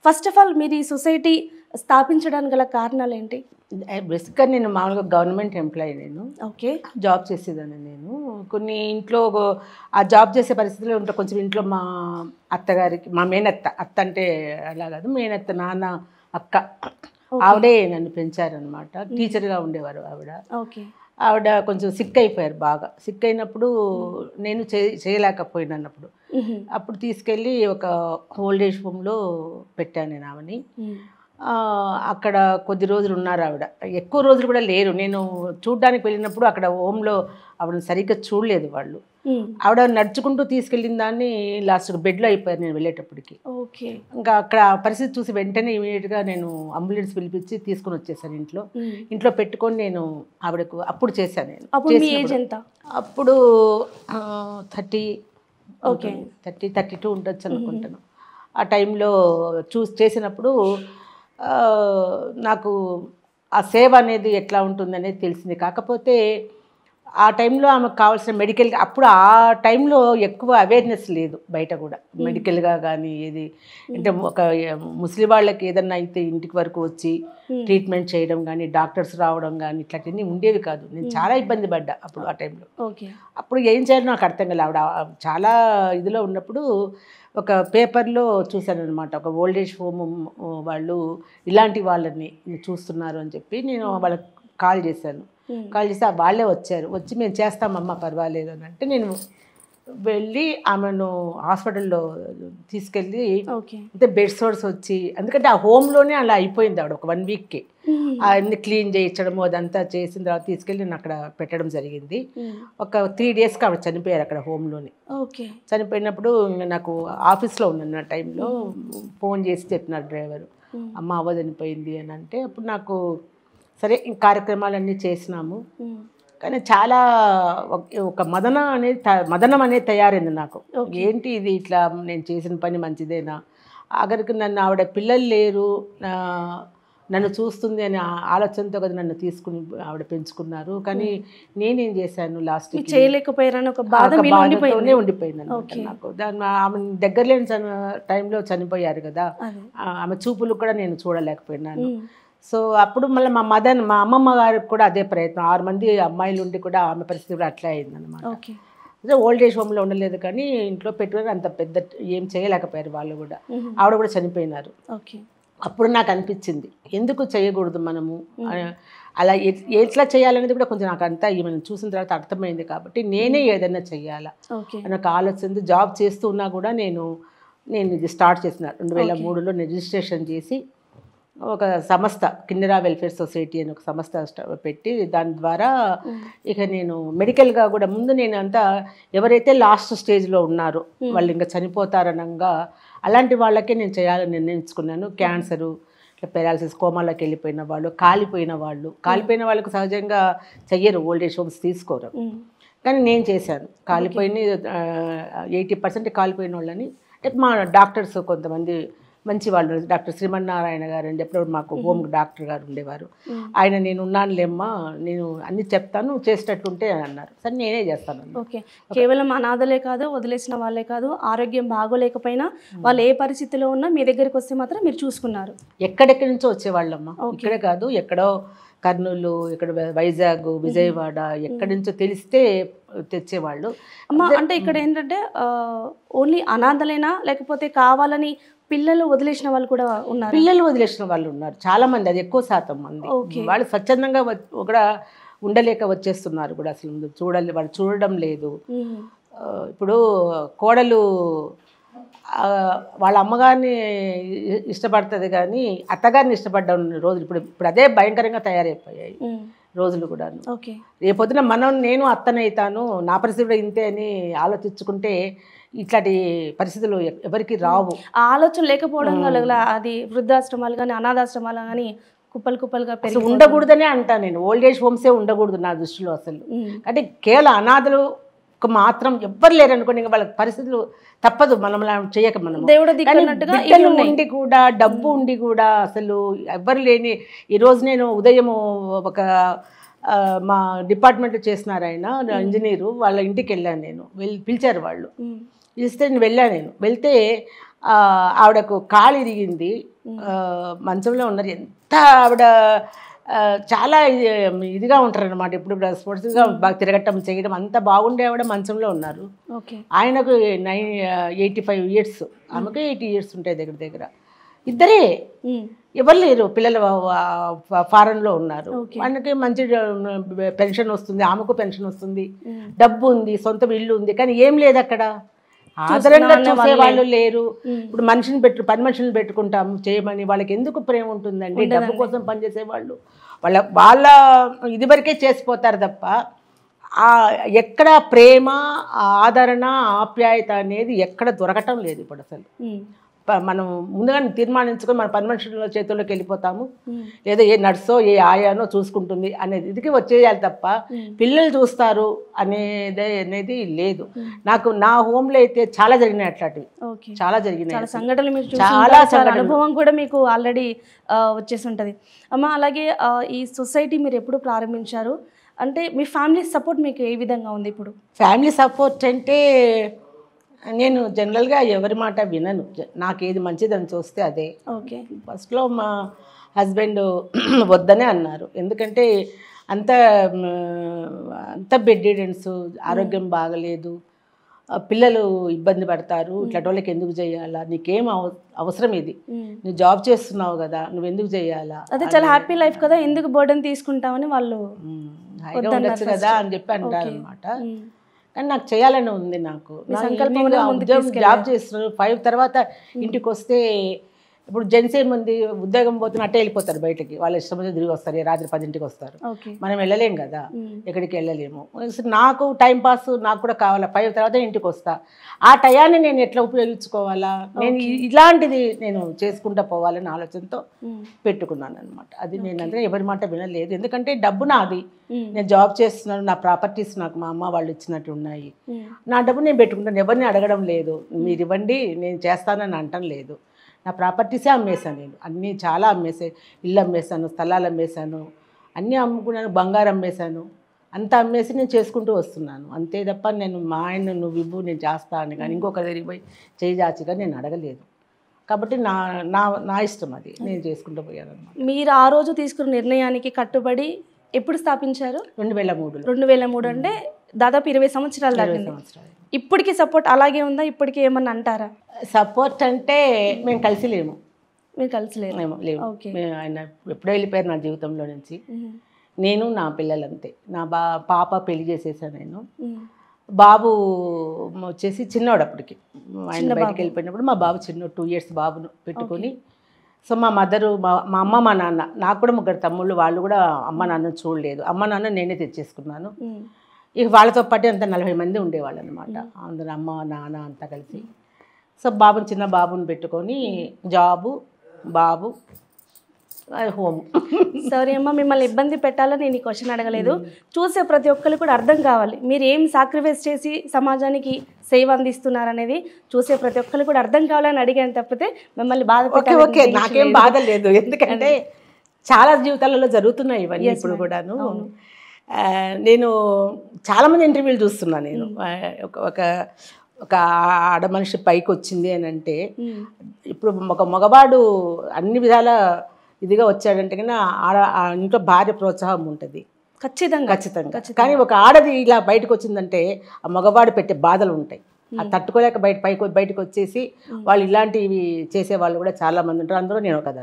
First of all మీరు ఈ society స్థాపించడానికి గల కారణాలు ఏంటి? బేసిక్గా నేను మామూలుగా గవర్నమెంట్ ఎంప్లాయీ, నేను ఓకే. జాబ్ చేసేదాన్ని. నేను కొన్ని ఇంట్లో ఆ జాబ్ చేసే పరిస్థితుల్లో ఉంటే కొంచెం ఇంట్లో మా అత్తగారికి, మా మేనత్త, అత్త అంటే అలా కాదు, మేనత్త, నాన్న, అక్క, ఆవిడే నన్ను పెంచారనమాట. టీచర్గా ఉండేవారు ఆవిడ. ఓకే. ఆవిడ కొంచెం సిక్ అయిపోయారు, బాగా సిక్ అయినప్పుడు నేను చేయలేకపోయినప్పుడు అప్పుడు తీసుకెళ్ళి ఒక ఓల్డ్ ఏజ్ హోమ్లో పెట్టాను నేను ఆమెని. అక్కడ కొద్ది రోజులు ఉన్నారు ఆవిడ, ఎక్కువ రోజులు కూడా లేరు. నేను చూడ్డానికి వెళ్ళినప్పుడు అక్కడ హోమ్లో ఆవిడని సరిగ్గా చూడలేదు వాళ్ళు. ఆవిడ నడుచుకుంటూ తీసుకెళ్ళిన దాన్ని లాస్ట్కి బెడ్లో అయిపోయారు నేను వెళ్ళేటప్పటికి. ఓకే. ఇంకా అక్కడ పరిస్థితి చూసి వెంటనే ఇమీడియట్గా నేను అంబులెన్స్ పిలిపించి తీసుకుని వచ్చేసాను ఇంట్లో పెట్టుకొని నేను ఆవిడకు అప్పుడు చేశాను. నేను అప్పుడు 30 32 ఉండొచ్చు అనుకుంటాను. ఆ టైంలో చేసినప్పుడు నాకు ఆ సేవ అనేది ఎట్లా ఉంటుందనేది తెలిసింది. కాకపోతే ఆ టైంలో ఆమెకు కావాల్సిన మెడికల్, అప్పుడు ఆ టైంలో ఎక్కువ అవేర్నెస్ లేదు బయట కూడా మెడికల్గా కానీ ఏది అంటే. ఒక ముసలి వాళ్ళకి ఏదన్నా అయితే ఇంటికి వరకు వచ్చి ట్రీట్మెంట్ చేయడం కానీ, డాక్టర్స్ రావడం కానీ ఇట్లాంటివన్నీ ఉండేవి కాదు. నేను చాలా ఇబ్బంది పడ్డా అప్పుడు ఆ టైంలో. అప్పుడు ఏం చేయాలో నాకు అర్థం కాలేదు. ఆవిడ చాలా ఇదిలో ఉన్నప్పుడు ఒక పేపర్లో చూశాను అనమాట, ఒక ఓల్డ్ ఏజ్ హోమ్ వాళ్ళు ఇలాంటి వాళ్ళని చూస్తున్నారు అని చెప్పి నేను వాళ్ళకి కాల్ చేశాను. కాల్ చేసి వాళ్ళే వచ్చి మేము చేస్తామమ్మా పర్వాలేదు అని అంటే, నేను వెళ్ళి ఆమెను హాస్పిటల్లో తీసుకెళ్ళి అంటే బెడ్ సోర్స్ వచ్చి, ఎందుకంటే ఆ హోమ్లోనే అలా అయిపోయింది ఆవిడ ఒక 1 వీక్కి. అన్ని క్లీన్ చేయించడము అదంతా చేసిన తర్వాత తీసుకెళ్ళి నేను అక్కడ పెట్టడం జరిగింది. ఒక 3 డేస్కి ఆవిడ చనిపోయారు అక్కడ హోమ్లోనే. చనిపోయినప్పుడు నాకు ఆఫీస్లో ఉన్న టైంలో ఫోన్ చేసి చెప్పినారు డ్రైవరు, అమ్మ అవ్వ చనిపోయింది అని అంటే. అప్పుడు నాకు సరే కార్యక్రమాలన్నీ చేసినాము, కానీ చాలా ఒక మదనం అనేది తయారైంది నాకు. ఏంటి ఇది, ఇట్లా నేను చేసిన పని మంచిదేనా, ఆఖరికి నన్ను ఆవిడ పిల్లలు లేరు నన్ను చూస్తుంది అనే ఆలోచనతో కదా నన్ను తీసుకుని ఆవిడ పెంచుకున్నారు. కానీ నేనేం చేశాను, లాస్ట్ చేయలేకపోయారని ఒక బాధతోనే ఉండిపోయింది నాకు. ఆమె దగ్గర లేని టైంలో చనిపోయారు కదా, ఆమె చూపులు కూడా నేను చూడలేకపోయినాను. సో అప్పుడు మళ్ళీ మా అమ్మమ్మ గారికి కూడా అదే ప్రయత్నం. 6 మంది అమ్మాయిలు ఉండి కూడా ఆమె పరిస్థితి కూడా అట్లే అయిందనమాట. అదే ఓల్డ్ ఏజ్ హోమ్లో ఉండలేదు, కానీ ఇంట్లో పెట్టుకుని అంత పెద్ద ఏం చేయలేకపోయారు వాళ్ళు కూడా. ఆవిడ కూడా చనిపోయినారు. అప్పుడు నాకు అనిపించింది, ఎందుకు చేయకూడదు మనము, అలా ఎట్లా చేయాలనేది కూడా కొంచెం నాకు అంతా ఈమెను చూసిన తర్వాత అర్థమైంది. కాబట్టి నేనే ఏదైనా చెయ్యాలా అని ఒక ఆలోచన, జాబ్ చేస్తూ ఉన్నా కూడా నేను ఇది స్టార్ట్ చేసిన 2003లో రిజిస్ట్రేషన్ చేసి ఒక సంస్థ, కిన్నెరా వెల్ఫేర్ సొసైటీ అని ఒక సంస్థ పెట్టి, దాని ద్వారా ఇక నేను మెడికల్గా కూడా ముందు నేను అంతా ఎవరైతే లాస్ట్ స్టేజ్లో ఉన్నారో వాళ్ళు ఇంకా చనిపోతారనంగా అలాంటి వాళ్ళకే నేను చేయాలని నిర్ణయించుకున్నాను. క్యాన్సరు, పెరాలసిస్, కోమాలోకి వెళ్ళిపోయిన వాళ్ళు, కాలిపోయిన వాళ్ళకు సహజంగా చెయ్యరు, ఓల్డ్ ఏజ్ హోమ్స్ తీసుకోరు. కానీ నేను చేశాను. కాలిపోయిన 80% కాలిపోయిన వాళ్ళని, మా డాక్టర్స్ కొంతమంది మంచి వాళ్ళు, డాక్టర్ శ్రీమన్నారాయణ గారు అండి, ఎప్పుడు మాకు హోమ్ డాక్టర్ గారు ఉండేవారు. ఆయన నేను ఉన్నానులేమ్మా, నేను అన్ని చెప్తాను, చేసేటట్టుంటే అన్నారు. సరే నేనే చేస్తాను. ఓకే. కేవలం అనాథలే కాదు, వదిలేసిన వాళ్ళే కాదు, ఆరోగ్యం బాగోలేకపోయినా వాళ్ళు ఏ పరిస్థితిలో ఉన్నా మీ దగ్గరికి వస్తే మాత్రం మీరు చూసుకున్నారు. ఎక్కడెక్కడి నుంచో వచ్చేవాళ్ళమ్మా, ఇక్కడే కాదు, ఎక్కడో కర్నూలు, ఇక్కడ వైజాగ్, విజయవాడ, ఎక్కడి నుంచో తెలిస్తే తెచ్చేవాళ్ళు. అమ్మ అంటే ఇక్కడ ఏంటంటే ఓన్లీ అనాథలేనా, లేకపోతే కావాలని పిల్లలు వదిలేసిన వాళ్ళు కూడా ఉన్నారు? పిల్లలు వదిలేసిన వాళ్ళు ఉన్నారు చాలా మంది, అది ఎక్కువ శాతం మంది. వాళ్ళు స్వచ్ఛందంగా కూడా ఉండలేక వచ్చేస్తున్నారు కూడా, అసలు వాళ్ళు చూడడం లేదు. ఇప్పుడు కోడలు వాళ్ళ అమ్మగారిని ఇష్టపడుతుంది కానీ అత్తగారిని ఇష్టపడ్డ రోజులు ఇప్పుడు అదే భయంకరంగా తయారైపోయాయి రోజులు కూడా. రేపొద్దున నేను అత్తనైతాను, నా పరిస్థితి కూడా ఇంతే అని ఆలోచించుకుంటే ఇట్లాంటి పరిస్థితులు ఎవరికి రావు. ఆలోచన లేకపోవడం వల్ల అది వృద్ధాశ్రమాలు కానీ అనాథాశ్రమాలు కానీ కుప్పలుగా పెరిగి ఉండకూడదనే అంటా నేను. ఓల్డ్ ఏజ్ హోమ్సే ఉండకూడదు నా దృష్టిలో అసలు. అంటే కేవలం అనాథలు మాత్రం ఎవ్వరు లేరు అనుకోండి, ఇంకా వాళ్ళ పరిస్థితులు తప్పదు, మనం చేయక. మనం బిడ్డలు ఉండి కూడా, డబ్బు ఉండి కూడా అసలు ఎవ్వరు లేని. ఈరోజు నేను ఉదయం ఒక మా డిపార్ట్మెంట్లో చేస్తున్నారు ఆయన ఇంజనీరు, వాళ్ళ ఇంటికి వెళ్ళాను నేను. పిలిచారు వాళ్ళు, పిలిస్తే నేను వెళ్తే ఆవిడకు కాలు ఇరిగింది, మంచంలో ఉన్నారు. ఎంత ఆవిడ చాలా ఇదిగా ఉంటారు అనమాట. ఇప్పుడు స్పోర్ట్స్గా బాగా తిరగటం చేయడం అంతా బాగుండే ఆవిడ మంచంలో ఉన్నారు. ఆయనకు 85 years, ఆమెకు 80 years ఉంటాయి దగ్గర దగ్గర. ఇద్దరే, ఎవరు లేరు, పిల్లలు ఫారెన్లో ఉన్నారు. ఆయనకి మంచి పెన్షన్ వస్తుంది, ఆమెకు పెన్షన్ వస్తుంది, డబ్బు ఉంది, సొంత ఇల్లు ఉంది. కానీ ఏం లేదు అక్కడ, ఆదరంగా చూసే వాళ్ళు లేరు. ఇప్పుడు పని మనుషులను పెట్టుకుంటాము చేయమని, వాళ్ళకి ఎందుకు ప్రేమ ఉంటుందండి? డబ్బు కోసం పనిచేసే వాళ్ళు వాళ్ళ ఇది వరకే చేసిపోతారు తప్ప ఎక్కడ ప్రేమ, ఆదరణ, ఆప్యాయత అనేది ఎక్కడ దొరకటం లేదు ఇప్పుడు అసలు. మనం ముందుగా తీర్మానించుకొని మన పని మనుషుల చేతుల్లోకి వెళ్ళిపోతాము, లేదా ఏ నర్సో ఏ ఆయానో చూసుకుంటుంది అనేది ఇదికి వచ్చేయాలి తప్ప పిల్లలు చూస్తారు అనేది లేదు. నా హోమ్లో అయితే చాలా జరిగినాయి అట్లాంటివి, చాలా జరిగినాయి సంఘటనలు. చాలా అనుభవం కూడా మీకు ఆల్రెడీ వచ్చేసి ఉంటుంది అమ్మ. అలాగే ఈ సొసైటీ మీరు ఎప్పుడు ప్రారంభించారు? అంటే మీ ఫ్యామిలీ సపోర్ట్ మీకు ఏ విధంగా ఉంది ఇప్పుడు? ఫ్యామిలీ సపోర్ట్ అంటే నేను జనరల్గా ఎవరి మాట వినను, నాకు ఏది మంచిదని చూస్తే అదే. ఫస్ట్లో మా హస్బెండ్ వద్దనే అన్నారు, ఎందుకంటే అంత బెడ్ రిడెన్స్, ఆరోగ్యం బాగలేదు, పిల్లలు ఇబ్బంది పడతారు, ఇట్లాంటి వాళ్ళకి ఎందుకు చేయాలా, నీకేం అవసరం ఇది, నువ్వు జాబ్ చేస్తున్నావు కదా, నువ్వు ఎందుకు చేయాలా, అదే చాలా హ్యాపీ లైఫ్ కదా, ఎందుకు బర్డెన్ తీసుకుంటామని వాళ్ళు హాయిగా ఉండొచ్చు కదా అని చెప్పి అంటారు అనమాట. కానీ నాకు చేయాలని ఉంది. నాకు జాబ్ చేస్తున్నాను 5 తర్వాత ఇంటికి వస్తే, ఇప్పుడు జెంట్స్ ఏముంది, ఉద్యోగం పోతున్న అట్టే వెళ్ళిపోతారు బయటకి, వాళ్ళ ఇష్టం వచ్చి తిరిగి వస్తారు, రాత్రి 10ంటికి వస్తారు. మనం వెళ్ళలేం కదా, ఎక్కడికి వెళ్ళలేము. నాకు టైం పాస్ నాకు కూడా కావాలా, 5 తర్వాత ఇంటికి వస్తా. ఆ టయాన్ని నేను ఎట్లా ఉపయోగించుకోవాలా, నేను ఇలాంటిది నేను చేసుకుంటూ పోవాలని ఆలోచనతో పెట్టుకున్నాను అనమాట. అది నేను అందుకే ఎవరి మాట వినలేదు, ఎందుకంటే డబ్బు నాది, నేను జాబ్ చేస్తున్నాను, నా ప్రాపర్టీస్ నాకు మా అమ్మ వాళ్ళు ఇచ్చినట్టు ఉన్నాయి, నా డబ్బు నేను పెట్టుకుంటాను, ఎవరిని అడగడం లేదు, మీరు ఇవ్వండి నేను చేస్తానని అంటం లేదు. నా ప్రాపర్టీసే అమ్మేశాను, నేను అన్నీ చాలా అమ్మేసాను, ఇల్లు అమ్మేశాను, స్థలాలు అమ్మేశాను, అన్నీ అమ్ముకున్నాను, బంగారం అమ్మేశాను, అంతా అమ్మేసి నేను చేసుకుంటూ వస్తున్నాను అంతే తప్ప నేను మా ఆయన నువ్వు ఇవ్వు నేను చేస్తా అని కానీ ఇంకొకరి దగ్గరికి పోయి చేయి చాచిగా నేను అడగలేదు. కాబట్టి నా ఇష్టం అది, నేను చేసుకుంటూ పోయాను అనమాట. మీరు ఆ రోజు తీసుకున్న నిర్ణయానికి కట్టుబడి ఎప్పుడు స్థాపించారు? 2003 అంటే దాదాపు 20 సంవత్సరాలు దాటింది. ఇప్పటికీ సపోర్ట్ అలాగే ఉందా? ఇప్పటికీ ఏమన్నా అంటారా? సపోర్ట్ అంటే మేము కలిసి లేము. మీరు కలిసి లేము. ఆయన ఎప్పుడో వెళ్ళిపోయారు నా జీవితంలో నుంచి. నేను నా పిల్లలు అంతే. నా పాప పెళ్లి చేసేసాను నేను. బాబు వచ్చేసి చిన్నవాడు అప్పటికి, ఆయన బయటికి వెళ్ళిపోయినప్పుడు మా బాబు చిన్న 2 years బాబును పెట్టుకొని, సో మా మదరు మా అమ్మ మా నాన్న, నాకు కూడా 3 తమ్ముళ్ళు, వాళ్ళు కూడా అమ్మ నాన్న చూడలేదు. అమ్మ నాన్న నేనే తెచ్చేసుకున్నాను. ఇక వాళ్ళతో పాటు అంత 40 మంది ఉండేవాళ్ళు అనమాట, అందరూ అమ్మ నాన్న అంతా కలిసి. సో బాబుని చిన్న బాబుని పెట్టుకొని జాబు బాబు హోమ్. సారీ అమ్మ, మిమ్మల్ని ఇబ్బంది పెట్టాలని నేను ఈ క్వశ్చన్ అడగలేదు. చూసే ప్రతి ఒక్కరికి కూడా అర్థం కావాలి మీరు ఏం సాక్రిఫైస్ చేసి సమాజానికి సేవ అందిస్తున్నారనేది చూసే ప్రతి ఒక్కరికి కూడా అర్థం కావాలని అడిగాను తప్పితే మిమ్మల్ని బాధ ఓకే నాకేం బాధ లేదు, ఎందుకంటే చాలా జీవితాలలో జరుగుతున్నాయి ఇవన్నీ ఇప్పుడు కూడాను. నేను చాలామంది ఇంటర్వ్యూలు చూస్తున్నాను. నేను ఒక ఆడ మనిషి పైకి వచ్చింది అని అంటే, ఇప్పుడు ఒక మగవాడు అన్ని విధాల ఇదిగా వచ్చాడంటే కన్నా ఇంట్లో భార్య ప్రోత్సాహం ఉంటుంది ఖచ్చితంగా. కానీ ఒక ఆడది ఇలా బయటకు వచ్చిందంటే ఆ మగవాడు పెట్టే బాధలు ఉంటాయి, అది తట్టుకోలేక బయటకు వచ్చేసి వాళ్ళు ఇలాంటివి చేసే వాళ్ళు కూడా చాలా మంది ఉంటారు, అందులో నేను ఒక